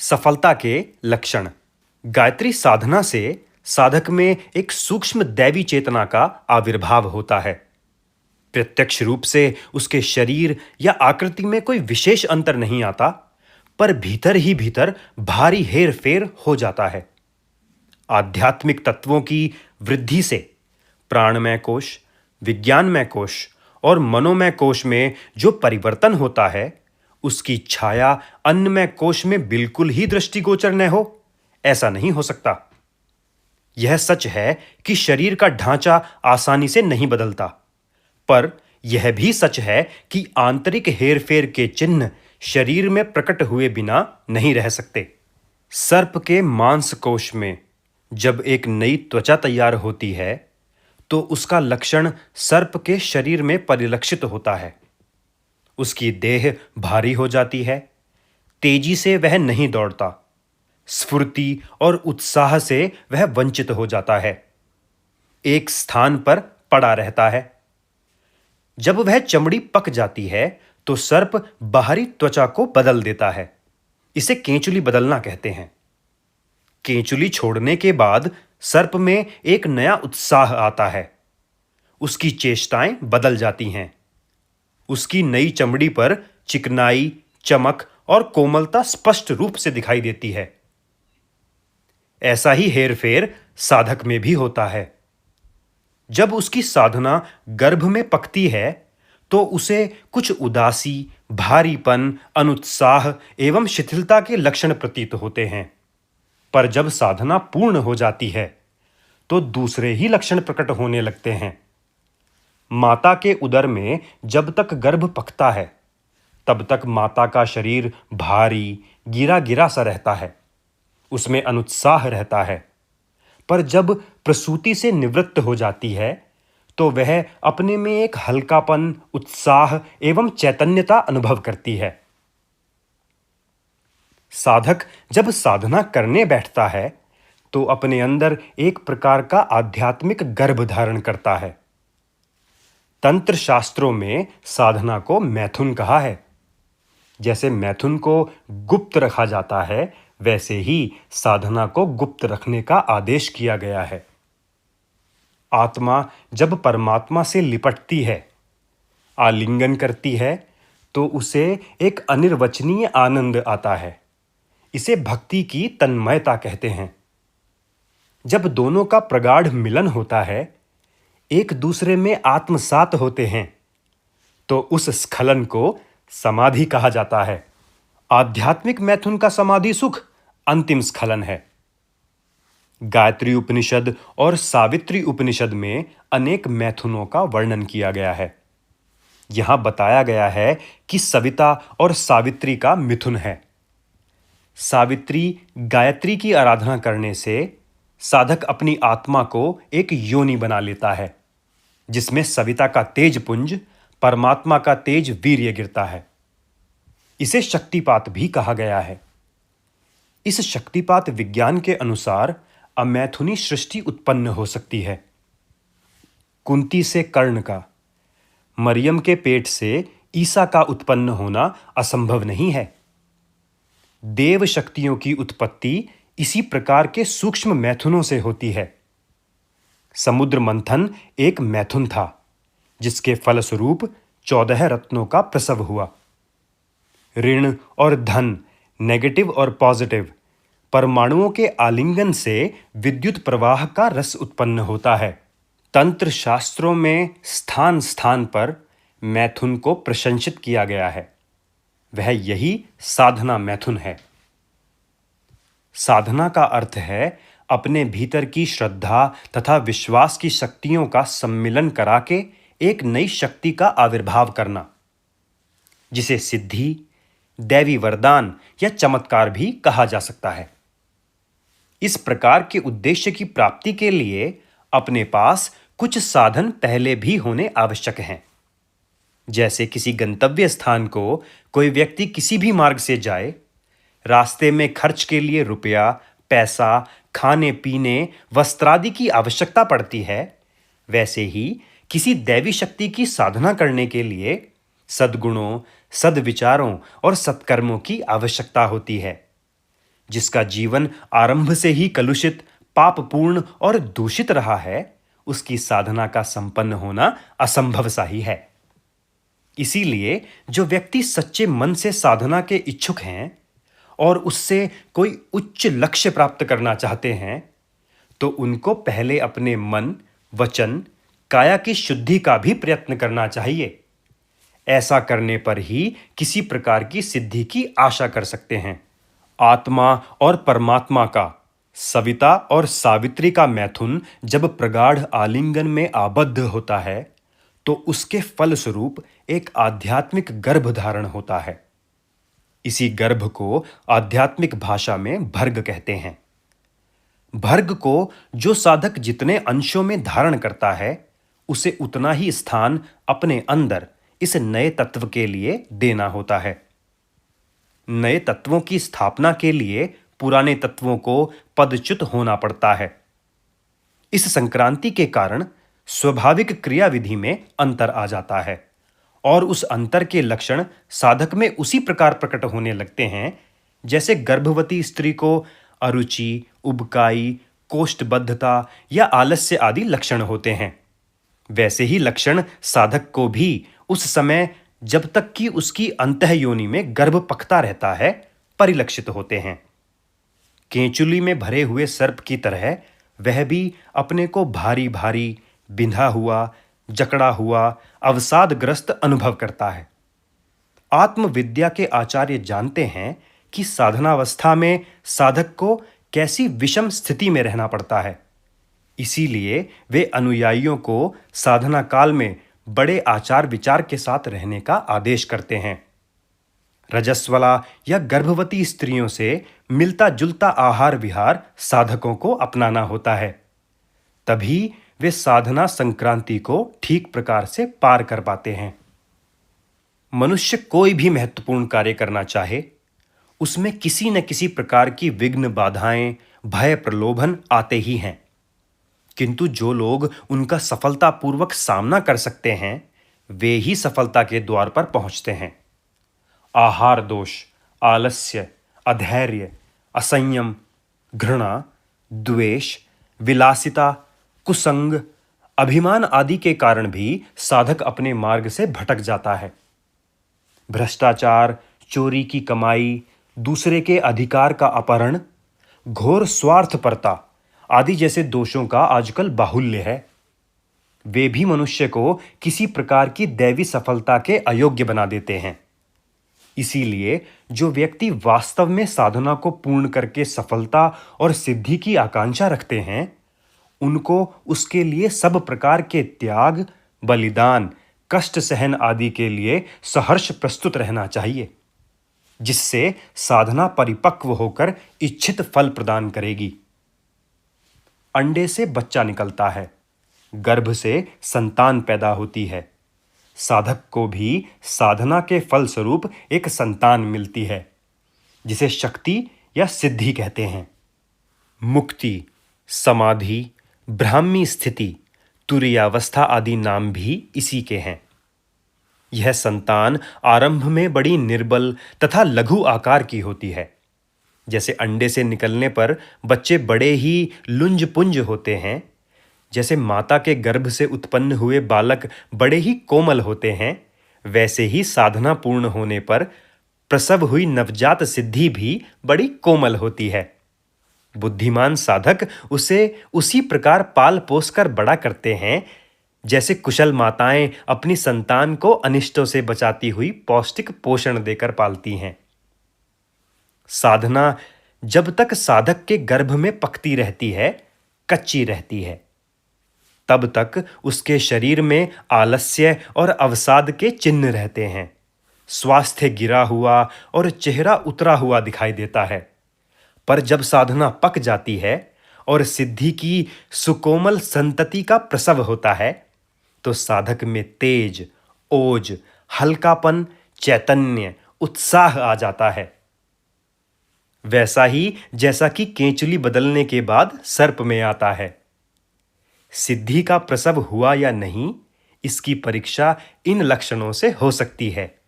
सफलता के लक्षण। गायत्री साधना से साधक में एक सूक्ष्म दैवी चेतना का आविर्भाव होता है। प्रत्यक्ष रूप से उसके शरीर या आकृति में कोई विशेष अंतर नहीं आता, पर भीतर ही भीतर भारी हेरफेर हो जाता है। आध्यात्मिक तत्वों की वृद्धि से प्राणमय कोश, विज्ञानमय कोश और मनोमय कोश में जो परिवर्तन होता है, उसकी छाया अन्नमय कोश में बिल्कुल ही दृष्टिगोचर न हो, ऐसा नहीं हो सकता। यह सच है कि शरीर का ढांचा आसानी से नहीं बदलता, पर यह भी सच है कि आंतरिक हेरफेर के चिन्ह शरीर में प्रकट हुए बिना नहीं रह सकते। सर्प के मांस कोश में जब एक नई त्वचा तैयार होती है, तो उसका लक्षण सर्प के शरीर में परिलक्षित होता है। उसकी देह भारी हो जाती है, तेजी से वह नहीं दौड़ता, स्फूर्ति और उत्साह से वह वंचित हो जाता है, एक स्थान पर पड़ा रहता है। जब वह चमड़ी पक जाती है, तो सर्प बाहरी त्वचा को बदल देता है। इसे केंचुली बदलना कहते हैं। केंचुली छोड़ने के बाद सर्प में एक नया उत्साह आता है। उसकी चेष्टाएं बदल जाती हैं। उसकी नई चमड़ी पर चिकनाई, चमक और कोमलता स्पष्ट रूप से दिखाई देती है। ऐसा ही हेरफेर साधक में भी होता है। जब उसकी साधना गर्भ में पकती है, तो उसे कुछ उदासी, भारीपन, अनुत्साह एवं शिथिलता के लक्षण प्रतीत होते हैं। पर जब साधना पूर्ण हो जाती है, तो दूसरे ही लक्षण प्रकट होने लगते हैं। माता के उदर में जब तक गर्भ पकता है, तब तक माता का शरीर भारी, गिरा गिरा सा रहता है। उसमें अनुत्साह रहता है। पर जब प्रसूति से निवृत्त हो जाती है, तो वह अपने में एक हल्कापन, उत्साह एवं चैतन्यता अनुभव करती है। साधक जब साधना करने बैठता है, तो अपने अंदर एक प्रकार का आध्यात्मिक गर्भ धारण करता है। तंत्र शास्त्रों में साधना को मैथुन कहा है। जैसे मैथुन को गुप्त रखा जाता है, वैसे ही साधना को गुप्त रखने का आदेश किया गया है। आत्मा जब परमात्मा से लिपटती है, आलिंगन करती है, तो उसे एक अनिर्वचनीय आनंद आता है। इसे भक्ति की तन्मयता कहते हैं। जब दोनों का प्रगाढ़ मिलन होता है, एक दूसरे में आत्मसात होते हैं, तो उस स्खलन को समाधि कहा जाता है। आध्यात्मिक मैथुन का समाधि सुख अंतिम स्खलन है। गायत्री उपनिषद और सावित्री उपनिषद में अनेक मैथुनों का वर्णन किया गया है। यहां बताया गया है कि सविता और सावित्री का मिथुन है। सावित्री गायत्री की आराधना करने से साधक अपनी आत्मा को एक योनि बना लेता है, जिसमें सविता का तेज पुंज, परमात्मा का तेज वीर्य गिरता है। इसे शक्तिपात भी कहा गया है। इस शक्तिपात विज्ञान के अनुसार अमैथुनी सृष्टि उत्पन्न हो सकती है। कुंती से कर्ण का, मरियम के पेट से ईसा का उत्पन्न होना असंभव नहीं है। देव शक्तियों की उत्पत्ति इसी प्रकार के सूक्ष्म मैथुनों से होती है। समुद्र मंथन एक मैथुन था, जिसके फलस्वरूप 14 रत्नों का प्रसव हुआ। ऋण और धन, नेगेटिव और पॉजिटिव, परमाणुओं के आलिंगन से विद्युत प्रवाह का रस उत्पन्न होता है। तंत्र शास्त्रों में स्थान स्थान पर मैथुन को प्रशंसित किया गया है। वह यही साधना मैथुन है। साधना का अर्थ है अपने भीतर की श्रद्धा तथा विश्वास की शक्तियों का सम्मिलन करा के एक नई शक्ति का आविर्भाव करना, जिसे सिद्धि, दैवी वरदान या चमत्कार भी कहा जा सकता है। इस प्रकार के उद्देश्य की प्राप्ति के लिए अपने पास कुछ साधन पहले भी होने आवश्यक हैं। जैसे किसी गंतव्य स्थान को कोई व्यक्ति किसी भी मार्ग से जाए, रास्ते में खर्च के लिए रुपया, पैसा, खाने पीने, वस्त्रादि की आवश्यकता पड़ती है, वैसे ही किसी दैवी शक्ति की साधना करने के लिए सद्गुणों, सद्विचारों और सत्कर्मों की आवश्यकता होती है। जिसका जीवन आरंभ से ही कलुषित, पापपूर्ण और दूषित रहा है, उसकी साधना का संपन्न होना असंभव सा ही है। इसीलिए जो व्यक्ति सच्चे मन से साधना के इच्छुक हैं और उससे कोई उच्च लक्ष्य प्राप्त करना चाहते हैं, तो उनको पहले अपने मन, वचन, काया की शुद्धि का भी प्रयत्न करना चाहिए। ऐसा करने पर ही किसी प्रकार की सिद्धि की आशा कर सकते हैं। आत्मा और परमात्मा का, सविता और सावित्री का मैथुन जब प्रगाढ़ आलिंगन में आबद्ध होता है, तो उसके फलस्वरूप एक आध्यात्मिक गर्भ धारण होता है। इसी गर्भ को आध्यात्मिक भाषा में भर्ग कहते हैं। भर्ग को जो साधक जितने अंशों में धारण करता है, उसे उतना ही स्थान अपने अंदर इस नए तत्व के लिए देना होता है। नए तत्वों की स्थापना के लिए पुराने तत्वों को पदच्युत होना पड़ता है। इस संक्रांति के कारण स्वाभाविक क्रियाविधि में अंतर आ जाता है और उस अंतर के लक्षण साधक में उसी प्रकार प्रकट होने लगते हैं जैसे गर्भवती स्त्री को अरुचि, उबकाई, कोष्ठबद्धता या आलस्य आदि लक्षण होते हैं। वैसे ही लक्षण साधक को भी उस समय, जब तक कि उसकी अंतःयोनि में गर्भ पकता रहता है, परिलक्षित होते हैं। केंचुली में भरे हुए सर्प की तरह वह भी अपने को भारी भारी, बिंधा हुआ, जकड़ा हुआ, अवसादग्रस्त अनुभव करता है। आत्मविद्या के आचार्य जानते हैं कि साधनावस्था में साधक को कैसी विषम स्थिति में रहना पड़ता है। इसीलिए वे अनुयायियों को साधना काल में बड़े आचार विचार के साथ रहने का आदेश करते हैं। रजस्वला या गर्भवती स्त्रियों से मिलता जुलता आहार विहार साधकों को अपनाना होता है। तभी वे साधना संक्रांति को ठीक प्रकार से पार कर पाते हैं। मनुष्य कोई भी महत्वपूर्ण कार्य करना चाहे, उसमें किसी न किसी प्रकार की विघ्न, बाधाएं, भय, प्रलोभन आते ही हैं। किंतु जो लोग उनका सफलतापूर्वक सामना कर सकते हैं, वे ही सफलता के द्वार पर पहुंचते हैं। आहार दोष, आलस्य, अधैर्य, असंयम, घृणा, द्वेष, विलासिता, कुसंग, अभिमान आदि के कारण भी साधक अपने मार्ग से भटक जाता है। भ्रष्टाचार, चोरी की कमाई, दूसरे के अधिकार का अपहरण, घोर स्वार्थपरता आदि जैसे दोषों का आजकल बाहुल्य है। वे भी मनुष्य को किसी प्रकार की दैवी सफलता के अयोग्य बना देते हैं। इसीलिए जो व्यक्ति वास्तव में साधना को पूर्ण करके सफलता और सिद्धि की आकांक्षा रखते हैं, उनको उसके लिए सब प्रकार के त्याग, बलिदान, कष्ट सहन आदि के लिए सहर्ष प्रस्तुत रहना चाहिए, जिससे साधना परिपक्व होकर इच्छित फल प्रदान करेगी। अंडे से बच्चा निकलता है, गर्भ से संतान पैदा होती है। साधक को भी साधना के फल स्वरूप एक संतान मिलती है, जिसे शक्ति या सिद्धि कहते हैं। मुक्ति, समाधि, ब्राह्मी स्थिति, तुरीयावस्था आदि नाम भी इसी के हैं। यह संतान आरंभ में बड़ी निर्बल तथा लघु आकार की होती है। जैसे अंडे से निकलने पर बच्चे बड़े ही लुंज-पुंज होते हैं, जैसे माता के गर्भ से उत्पन्न हुए बालक बड़े ही कोमल होते हैं, वैसे ही साधना पूर्ण होने पर प्रसव हुई नवजात सिद्धि भी बड़ी कोमल होती है। बुद्धिमान साधक उसे उसी प्रकार पाल पोस कर बड़ा करते हैं, जैसे कुशल माताएं अपनी संतान को अनिष्टों से बचाती हुई पौष्टिक पोषण देकर पालती हैं। साधना जब तक साधक के गर्भ में पकती रहती है, कच्ची रहती है, तब तक उसके शरीर में आलस्य और अवसाद के चिन्ह रहते हैं। स्वास्थ्य गिरा हुआ और चेहरा उतरा हुआ दिखाई देता है। पर जब साधना पक जाती है और सिद्धि की सुकोमल संतति का प्रसव होता है, तो साधक में तेज, ओज, हल्कापन, चैतन्य, उत्साह आ जाता है। वैसा ही जैसा कि केंचुली बदलने के बाद सर्प में आता है। सिद्धि का प्रसव हुआ या नहीं, इसकी परीक्षा इन लक्षणों से हो सकती है।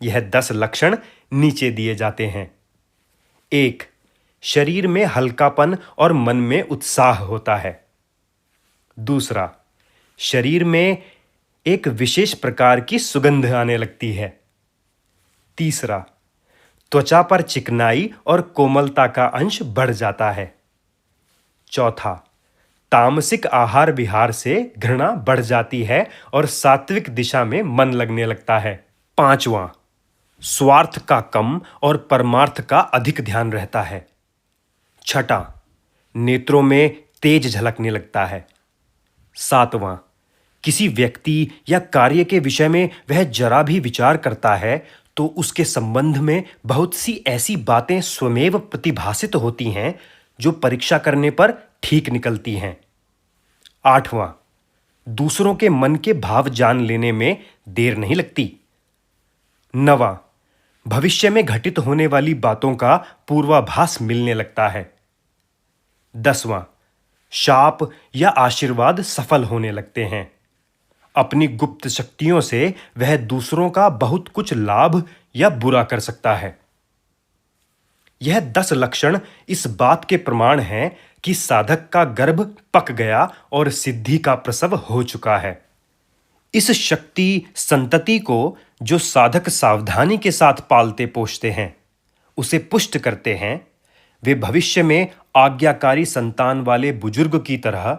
यह 10 लक्षण नीचे दिए जाते हैं। 1. शरीर में हल्कापन और मन में उत्साह होता है। दूसरा, शरीर में एक विशेष प्रकार की सुगंध आने लगती है। तीसरा, त्वचा पर चिकनाई और कोमलता का अंश बढ़ जाता है। चौथा, तामसिक आहार विहार से घृणा बढ़ जाती है और सात्विक दिशा में मन लगने लगता है। पांचवां, स्वार्थ का कम और परमार्थ का अधिक ध्यान रहता है। छठा, नेत्रों में तेज झलकने लगता है। सातवां, किसी व्यक्ति या कार्य के विषय में वह जरा भी विचार करता है तो उसके संबंध में बहुत सी ऐसी बातें स्वमेव प्रतिभासित होती हैं जो परीक्षा करने पर ठीक निकलती हैं। आठवां, दूसरों के मन के भाव जान लेने में देर नहीं लगती। नवां, भविष्य में घटित होने वाली बातों का पूर्वाभास मिलने लगता है। 10वां, शाप या आशीर्वाद सफल होने लगते हैं। अपनी गुप्त शक्तियों से वह दूसरों का बहुत कुछ लाभ या बुरा कर सकता है। यह 10 लक्षण इस बात के प्रमाण हैं कि साधक का गर्भ पक गया और सिद्धि का प्रसव हो चुका है। इस शक्ति संतति को जो साधक सावधानी के साथ पालते पोषते हैं, उसे पुष्ट करते हैं, वे भविष्य में आज्ञाकारी संतान वाले बुजुर्ग की तरह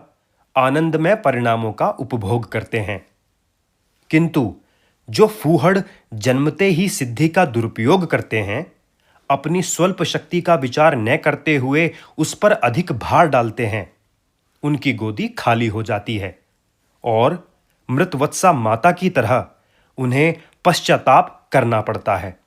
आनंदमय परिणामों का उपभोग करते हैं। किंतु जो फूहड़ जन्मते ही सिद्धि का दुरुपयोग करते हैं, अपनी स्वल्प शक्ति का विचार न करते हुए उस पर अधिक भार डालते हैं, उनकी गोदी खाली हो जाती है और मृतवत्सा माता की तरह उन्हें पश्चाताप करना पड़ता है।